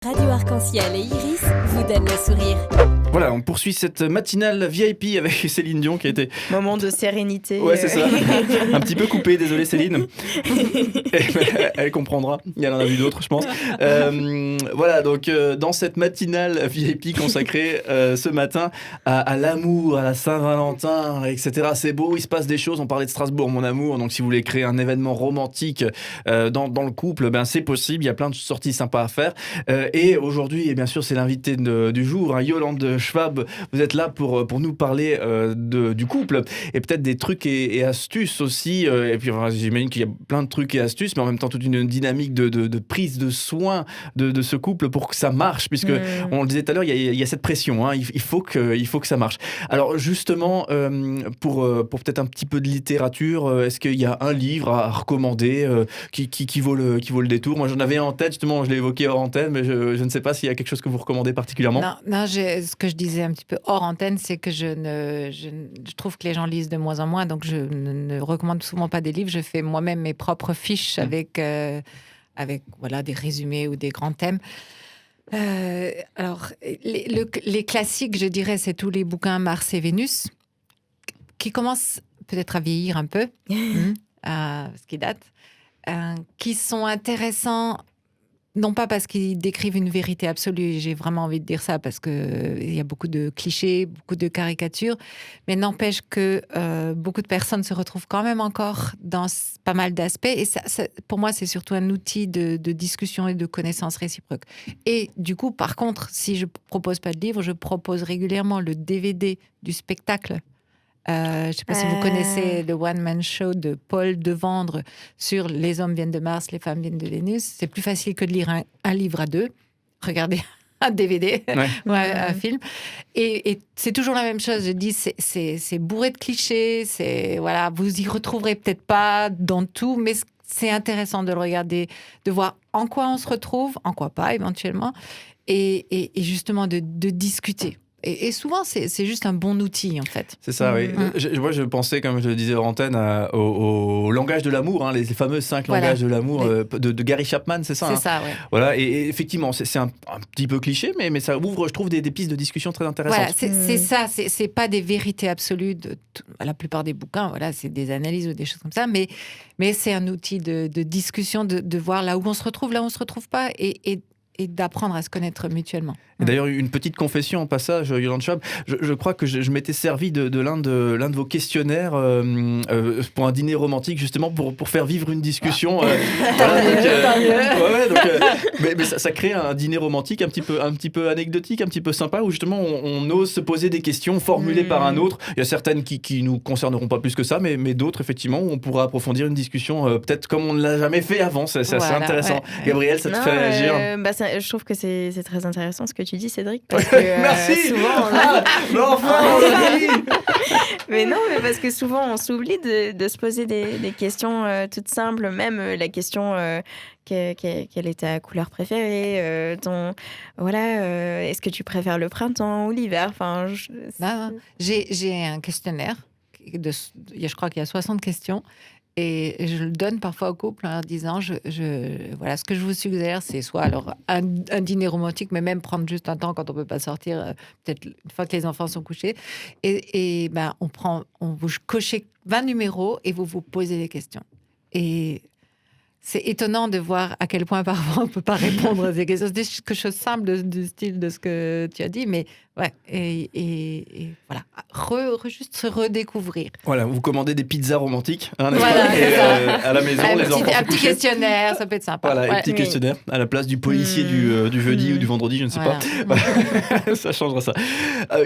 Radio Arc-en-Ciel et Iris vous donnent le sourire. Voilà, on poursuit cette matinale VIP avec Céline Dion qui a été... Moment de sérénité. Ouais, c'est ça. Un petit peu coupé, désolé Céline. Elle comprendra. Elle en a vu d'autres, je pense. Voilà, donc dans cette matinale VIP consacrée ce matin à l'amour, à la Saint-Valentin, etc. C'est beau, il se passe des choses. On parlait de Strasbourg, mon amour. Donc si vous voulez créer un événement romantique dans le couple, ben, c'est possible. Il y a plein de sorties sympas à faire. Et aujourd'hui, et bien sûr, c'est l'invité du jour, hein, Yolande Schwab. Vous êtes là pour nous parler du couple et peut-être des trucs et astuces aussi. Et puis j'imagine qu'il y a plein de trucs et astuces, mais en même temps toute une dynamique de prise de soin de ce couple pour que ça marche, puisque on le disait tout à l'heure, il y a cette pression. Hein, il faut que ça marche. Alors justement, pour peut-être un petit peu de littérature, est-ce qu'il y a un livre à recommander qui vaut le détour? Moi, j'en avais un en tête, justement, je l'ai évoqué hors antenne, mais je ne sais pas s'il y a quelque chose que vous recommandez particulièrement. Non, ce que je disais un petit peu hors antenne, c'est que je trouve que les gens lisent de moins en moins, donc je ne recommande souvent pas des livres. Je fais moi-même mes propres fiches avec voilà, des résumés ou des grands thèmes. Alors, les classiques, je dirais, c'est tous les bouquins Mars et Vénus, qui commencent peut-être à vieillir un peu, ce qui date, qui sont intéressants. Non pas parce qu'ils décrivent une vérité absolue, j'ai vraiment envie de dire ça, parce qu'il y a beaucoup de clichés, beaucoup de caricatures, mais n'empêche que beaucoup de personnes se retrouvent quand même encore dans pas mal d'aspects. Et ça, pour moi, c'est surtout un outil de discussion et de connaissance réciproque. Et du coup, par contre, si je ne propose pas de livre, je propose régulièrement le DVD du spectacle. Je ne sais pas si vous connaissez le one-man show de Paul Devendre sur les hommes viennent de Mars, les femmes viennent de Vénus. C'est plus facile que de lire un livre à deux. Regardez un DVD, un film. Et c'est toujours la même chose. Je dis, c'est bourré de clichés. Voilà, vous y retrouverez peut-être pas dans tout, mais c'est intéressant de le regarder, de voir en quoi on se retrouve, en quoi pas éventuellement, et justement de discuter. Et souvent, c'est juste un bon outil, en fait. C'est ça, oui. Moi, je pensais, comme je le disais en antenne, au langage de l'amour, hein, les fameux 5 langages de l'amour de Gary Chapman, c'est ça? C'est ça, oui. Voilà, et effectivement, c'est un petit peu cliché, mais ça ouvre, je trouve, des pistes de discussion très intéressantes. Voilà, c'est ça. C'est pas des vérités absolues. La plupart des bouquins, voilà, c'est des analyses ou des choses comme ça, mais c'est un outil de discussion, de voir là où on se retrouve, là où on se retrouve pas, et d'apprendre à se connaître mutuellement. Et d'ailleurs, une petite confession en passage, Yolande Schwab, je crois que je m'étais servi de l'un de vos questionnaires pour un dîner romantique, justement pour faire vivre une discussion. Mais ça crée un dîner romantique un petit peu anecdotique, un petit peu sympa, où justement on ose se poser des questions formulées par un autre. Il y a certaines qui nous concerneront pas plus que ça, mais d'autres, effectivement, où on pourra approfondir une discussion peut-être comme on ne l'a jamais fait avant. C'est assez intéressant. Ouais. Gabrielle, ça te fait réagir? Je trouve que c'est très intéressant ce que tu dis, Cédric, parce que merci. Souvent mais non, mais parce que souvent on s'oublie de se poser des questions toutes simples, même la question quelle est ta couleur préférée, est-ce que tu préfères le printemps ou l'hiver, j'ai un questionnaire je crois qu'il y a 60 questions. Et je le donne parfois au couple en leur disant, voilà, ce que je vous suggère, c'est soit alors un dîner romantique, mais même prendre juste un temps quand on ne peut pas sortir, peut-être une fois que les enfants sont couchés. Et ben, vous cochez 20 numéros et vous posez des questions. Et c'est étonnant de voir à quel point parfois on ne peut pas répondre à ces questions. C'est quelque chose de simple du style de ce que tu as dit, mais ouais, et voilà, juste se redécouvrir. Voilà, vous commandez des pizzas romantiques, hein, voilà, et à la maison, les enfants un petit questionnaire, ça peut être sympa. Voilà, un petit questionnaire à la place du policier du jeudi ou du vendredi, je ne sais pas. Ça changera ça.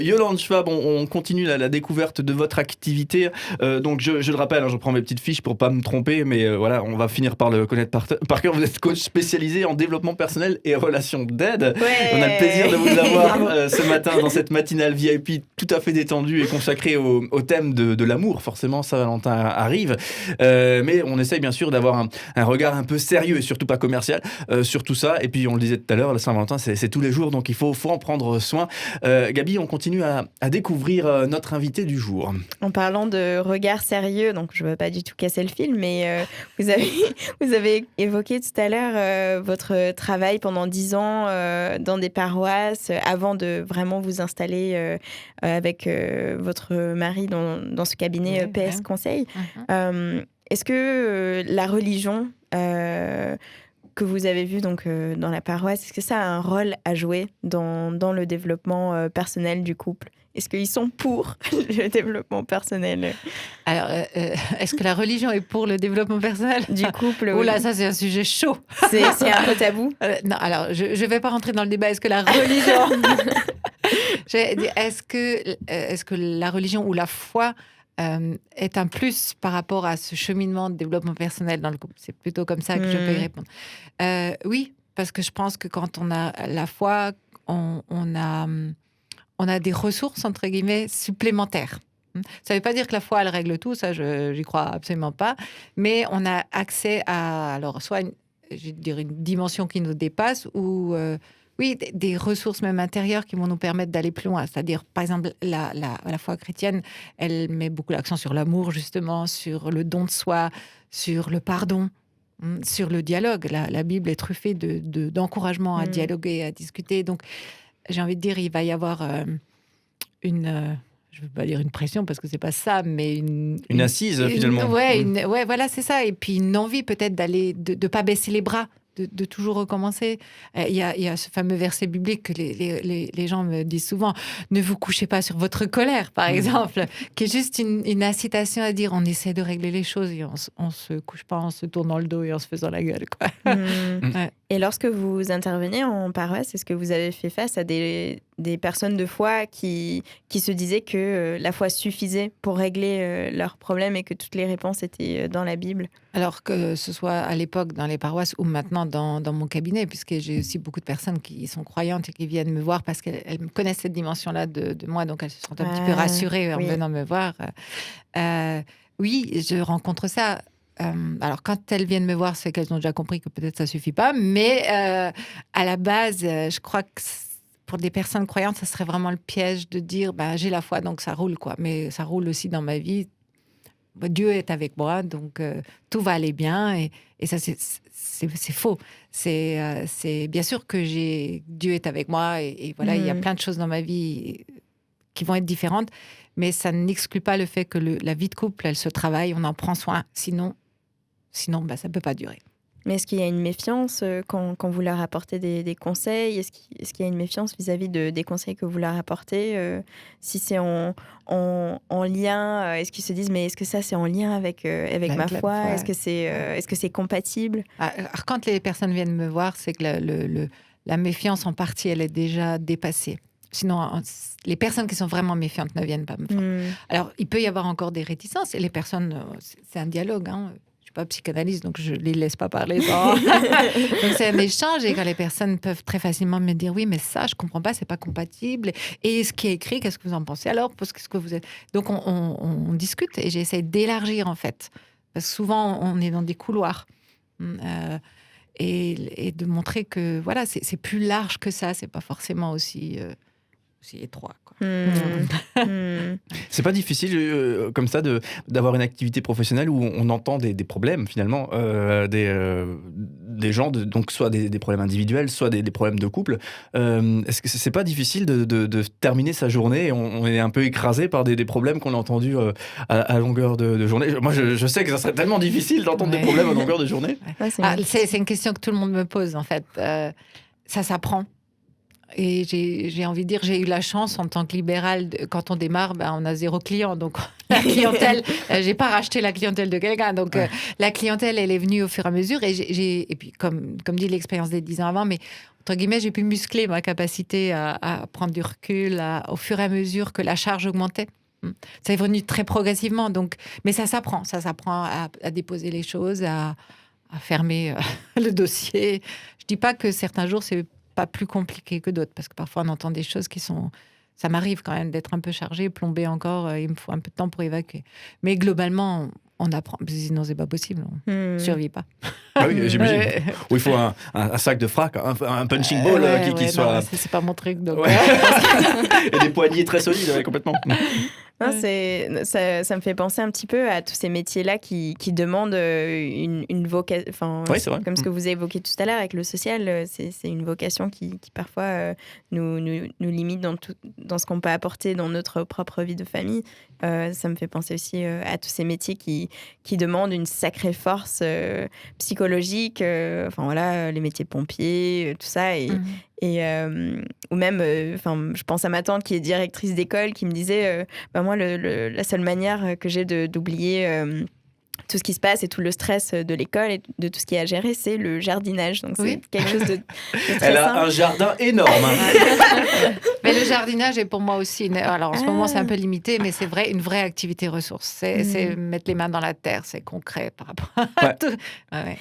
Yolande Schwab, on continue la découverte de votre activité. Donc je le rappelle, hein, je prends mes petites fiches pour pas me tromper, mais voilà, on va finir par le connaître par cœur. Vous êtes coach spécialisé en développement personnel et relations d'aide. On a le plaisir de vous avoir ce matin dans cette matinale VIP tout à fait détendu et consacré au thème de l'amour. Forcément, Saint-Valentin arrive. Mais on essaye bien sûr d'avoir un regard un peu sérieux et surtout pas commercial sur tout ça. Et puis, on le disait tout à l'heure, la Saint-Valentin, c'est tous les jours, donc il faut en prendre soin. Gabi, on continue à découvrir notre invité du jour. En parlant de regard sérieux, donc je ne veux pas du tout casser le film, mais vous avez évoqué tout à l'heure votre travail pendant 10 ans dans des paroisses avant de vraiment vous installer avec votre mari dans ce cabinet PS Conseil. Est-ce que la religion que vous avez vue donc, dans la paroisse, est-ce que ça a un rôle à jouer dans le développement personnel du couple ? Est-ce qu'ils sont pour le développement personnel ? Alors, est-ce que la religion est pour le développement personnel du couple? Oh là, ça c'est un sujet chaud. C'est un peu tabou. Non, alors je ne vais pas rentrer dans le débat. Est-ce que la religion, est-ce que la religion ou la foi est un plus par rapport à ce cheminement de développement personnel dans le couple? C'est plutôt comme ça que je peux y répondre. Oui, parce que je pense que quand on a la foi, on a des ressources, entre guillemets, supplémentaires. Ça ne veut pas dire que la foi, elle règle tout, ça, j'y crois absolument pas. Mais on a accès à, alors, soit une dimension qui nous dépasse, ou oui, des ressources même intérieures qui vont nous permettre d'aller plus loin. C'est-à-dire, par exemple, la foi chrétienne, elle met beaucoup l'accent sur l'amour, justement, sur le don de soi, sur le pardon, sur le dialogue. La Bible est truffée d'encouragement à dialoguer, à discuter. Donc, j'ai envie de dire, il va y avoir je ne veux pas dire une pression parce que c'est pas ça, mais une assise finalement. Ouais, voilà, c'est ça. Et puis une envie peut-être de pas baisser les bras, de toujours recommencer. Il y a ce fameux verset biblique que les gens me disent souvent, ne vous couchez pas sur votre colère, par exemple, qui est juste une incitation à dire, on essaie de régler les choses et on se couche pas en se tournant le dos et en se faisant la gueule, quoi. Ouais. Et lorsque vous intervenez en paroisse, est-ce que vous avez fait face à des personnes de foi qui se disaient que la foi suffisait pour régler leurs problèmes et que toutes les réponses étaient dans la Bible? Alors que ce soit à l'époque dans les paroisses ou maintenant dans mon cabinet, puisque j'ai aussi beaucoup de personnes qui sont croyantes et qui viennent me voir parce qu'elles connaissent cette dimension-là de moi, donc elles se sentent un petit peu rassurées en venant me voir. Oui, je rencontre ça. Alors, quand elles viennent me voir, c'est qu'elles ont déjà compris que peut-être ça suffit pas. Mais à la base, je crois que pour des personnes croyantes, ça serait vraiment le piège de dire j'ai la foi, donc ça roule, quoi. Mais ça roule aussi dans ma vie. Dieu est avec moi, donc tout va aller bien. Et ça, c'est faux. C'est bien sûr que Dieu est avec moi. Et voilà, il y a plein de choses dans ma vie qui vont être différentes. Mais ça n'exclut pas le fait que la vie de couple, elle se travaille, on en prend soin. Sinon, ça ne peut pas durer. Mais est-ce qu'il y a une méfiance quand vous leur apportez des conseils? Est-ce qu'il y a une méfiance vis-à-vis des conseils que vous leur apportez? Si c'est en lien, est-ce qu'ils se disent, mais est-ce que ça, c'est en lien avec ma foi? Est-ce que c'est compatible? Alors, quand les personnes viennent me voir, c'est que la méfiance, en partie, elle est déjà dépassée. Sinon, les personnes qui sont vraiment méfiantes ne viennent pas me voir. Alors, il peut y avoir encore des réticences. Et les personnes, c'est un dialogue. Je ne suis pas psychanalyste, donc je ne les laisse pas parler. Donc, c'est un échange. Et quand les personnes peuvent très facilement me dire, oui, mais ça, je ne comprends pas, ce n'est pas compatible. Et ce qui est écrit, qu'est-ce que vous en pensez alors? Qu'est-ce que vous êtes... Donc, on discute et j'essaie d'élargir, en fait. Parce que souvent, on est dans des couloirs. Et de montrer que, voilà, c'est plus large que ça. Ce n'est pas forcément aussi étroit, quoi. C'est pas difficile comme ça d'avoir une activité professionnelle où on entend des problèmes finalement, des gens, donc soit des problèmes individuels, soit des problèmes de couple. Est-ce que c'est pas difficile de terminer sa journée et on est un peu écrasé par des problèmes qu'on a entendus à longueur de journée? Moi, je sais que ça serait tellement difficile d'entendre des problèmes à longueur de journée. C'est une question que tout le monde me pose, en fait. Ça s'apprend. Et j'ai envie de dire, j'ai eu la chance en tant que libérale, quand on démarre, on a 0 client. Donc, la clientèle, j'ai pas racheté la clientèle de quelqu'un. Donc, la clientèle, elle est venue au fur et à mesure. Et puis, comme dit l'expérience des 10 ans avant, mais entre guillemets, j'ai pu muscler ma capacité à prendre du recul au fur et à mesure que la charge augmentait. Ça est venu très progressivement. Donc, mais ça s'apprend. Ça s'apprend à déposer les choses, à fermer le dossier. Je dis pas que certains jours, c'est pas plus compliqué que d'autres, parce que parfois on entend des choses qui sont ça m'arrive quand même d'être un peu chargée, plombée encore. Il me faut un peu de temps pour évacuer. Mais globalement, on apprend. Sinon, c'est pas possible. On ne survit pas. Ah oui, j'imagine. Ou il faut un sac de frac, un punching ball qui soit... Non, c'est pas mon truc. Donc... Ouais. Et des poignets très solides, complètement. Non, ça me fait penser un petit peu à tous ces métiers-là qui demandent une vocation. Enfin, oui, c'est vrai. Comme ce que vous évoquiez tout à l'heure avec le social, c'est une vocation qui parfois nous limite dans ce qu'on peut apporter dans notre propre vie de famille. Ça me fait penser aussi à tous ces métiers qui demandent une sacrée force psychologique. Enfin voilà, les métiers de pompiers, tout ça. Ou même, je pense à ma tante qui est directrice d'école qui me disait moi, la seule manière que j'ai d'oublier tout ce qui se passe et tout le stress de l'école et de tout ce qu'il y a à gérer, c'est le jardinage. Donc, c'est quelque chose de très Elle simple. a un jardin énorme. Mais le jardinage est pour moi aussi... Alors, en ce moment, c'est un peu limité, mais c'est vrai, une vraie activité ressource. C'est mettre les mains dans la terre, c'est concret par rapport à tout.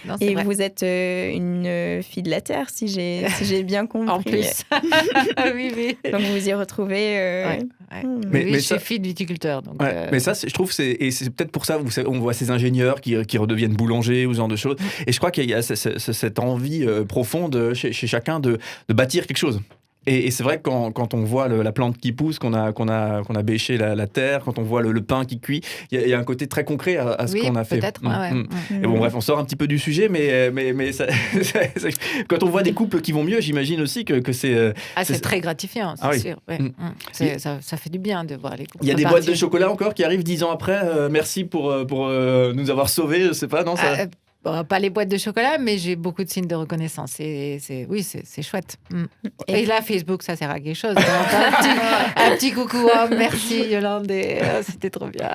Non, et vrai. vous êtes une fille de la terre, si j'ai bien compris. En plus. Oui. Donc, vous vous y retrouvez. Mais je suis fille de viticulteur. Donc, mais ça, je trouve, et c'est peut-être pour ça, on voit ces ingénieurs qui redeviennent boulangers ou ce genre de choses. Et je crois qu'il y a cette envie profonde chez chacun de bâtir quelque chose. Et c'est vrai que quand on voit la plante qui pousse, qu'on a bêché la terre, quand on voit le pain qui cuit, il y a un côté très concret à ce qu'on a fait. Peut-être. Et bon, bref, on sort un petit peu du sujet, mais quand on voit des couples qui vont mieux, j'imagine aussi que c'est... c'est très gratifiant, c'est sûr. Ouais. Ça fait du bien de voir les couples. Il y a des boîtes de chocolat encore qui arrivent 10 ans après. Merci pour nous avoir sauvés, je sais pas, non ça... Pas les boîtes de chocolat, mais j'ai beaucoup de signes de reconnaissance. C'est chouette. Et là, Facebook, ça sert à quelque chose. Donc, un petit coucou, merci Yolande, c'était trop bien.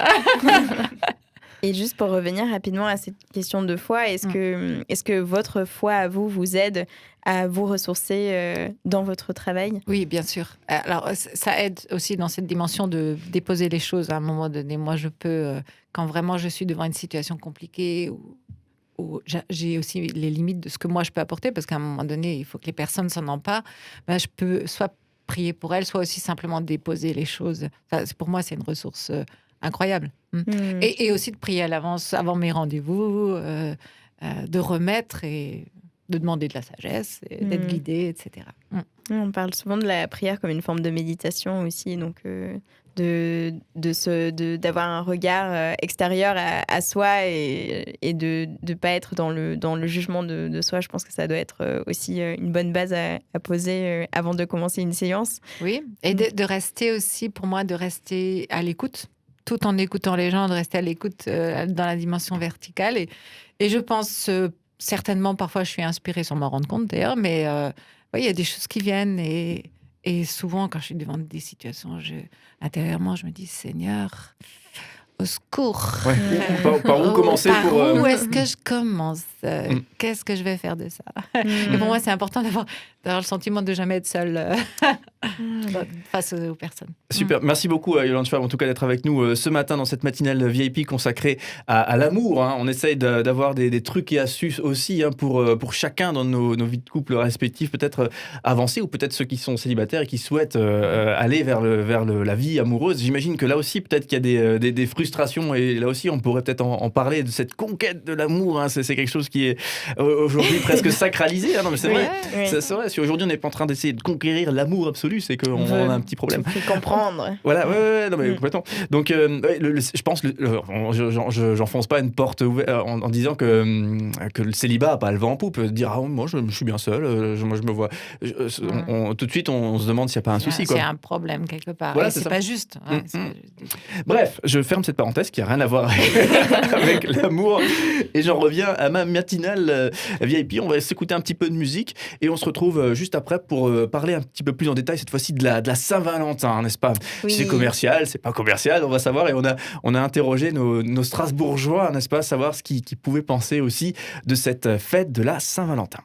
Et juste pour revenir rapidement à cette question de foi, est-ce que votre foi à vous aide à vous ressourcer dans votre travail ? Oui, bien sûr. Alors, ça aide aussi dans cette dimension de déposer les choses à un moment donné. Moi, je peux, quand vraiment je suis devant une situation compliquée où j'ai aussi les limites de ce que moi je peux apporter, parce qu'à un moment donné, il faut que les personnes s'en emparent. Je peux soit prier pour elles, soit aussi simplement déposer les choses. Pour moi, c'est une ressource incroyable. Et aussi de prier à l'avance, avant mes rendez-vous, de remettre et de demander de la sagesse, d'être guidé, etc. On parle souvent de la prière comme une forme de méditation aussi, donc d'avoir un regard extérieur à soi et de ne pas être dans le jugement de soi. Je pense que ça doit être aussi une bonne base à poser avant de commencer une séance. Oui, et de rester aussi, pour moi, de rester à l'écoute, tout en écoutant les gens, de rester à l'écoute dans la dimension verticale. Et je pense, certainement, parfois je suis inspirée sans m'en rendre compte d'ailleurs, mais il y a des choses qui viennent et souvent, quand je suis devant des situations, intérieurement, je me dis, Seigneur, au secours. Ouais. Par où commencer où est-ce que je commence Qu'est-ce que je vais faire de ça Et pour moi, c'est important d'avoir le sentiment de jamais être seule face aux personnes. Super. Merci beaucoup, Yolande Schwab, en tout cas, d'être avec nous ce matin dans cette matinale VIP consacrée à l'amour. On essaye d'avoir des trucs et astuces aussi pour chacun dans nos vies de couple respectives, peut-être avancer, ou peut-être ceux qui sont célibataires et qui souhaitent aller vers la vie amoureuse. J'imagine que là aussi, peut-être qu'il y a des frustrations, et là aussi, on pourrait peut-être en parler de cette conquête de l'amour. C'est quelque chose qui est aujourd'hui presque sacralisé. Non, mais c'est vrai. C'est vrai. Si aujourd'hui, on n'est pas en train d'essayer de conquérir l'amour absolu, c'est qu'on a un petit problème. Tu peux comprendre. Voilà, non, mais complètement. Donc, je pense, j'enfonce pas une porte ouverte en disant que le célibat n'a pas le vent en poupe. Dire, moi, je suis bien seul, je me vois. Tout de suite, on se demande s'il n'y a pas un souci. C'est un problème quelque part. Voilà, c'est pas juste. Bref, je ferme cette parenthèse qui n'a rien à voir avec l'amour. Et j'en reviens à ma matinale VIP. On va s'écouter un petit peu de musique et on se retrouve juste après pour parler un petit peu plus en détail, cette fois-ci de la Saint-Valentin, n'est-ce pas ? Oui. C'est commercial, c'est pas commercial, on va savoir. Et on a interrogé nos Strasbourgeois, n'est-ce pas ? Savoir ce qu'ils pouvaient penser aussi de cette fête de la Saint-Valentin.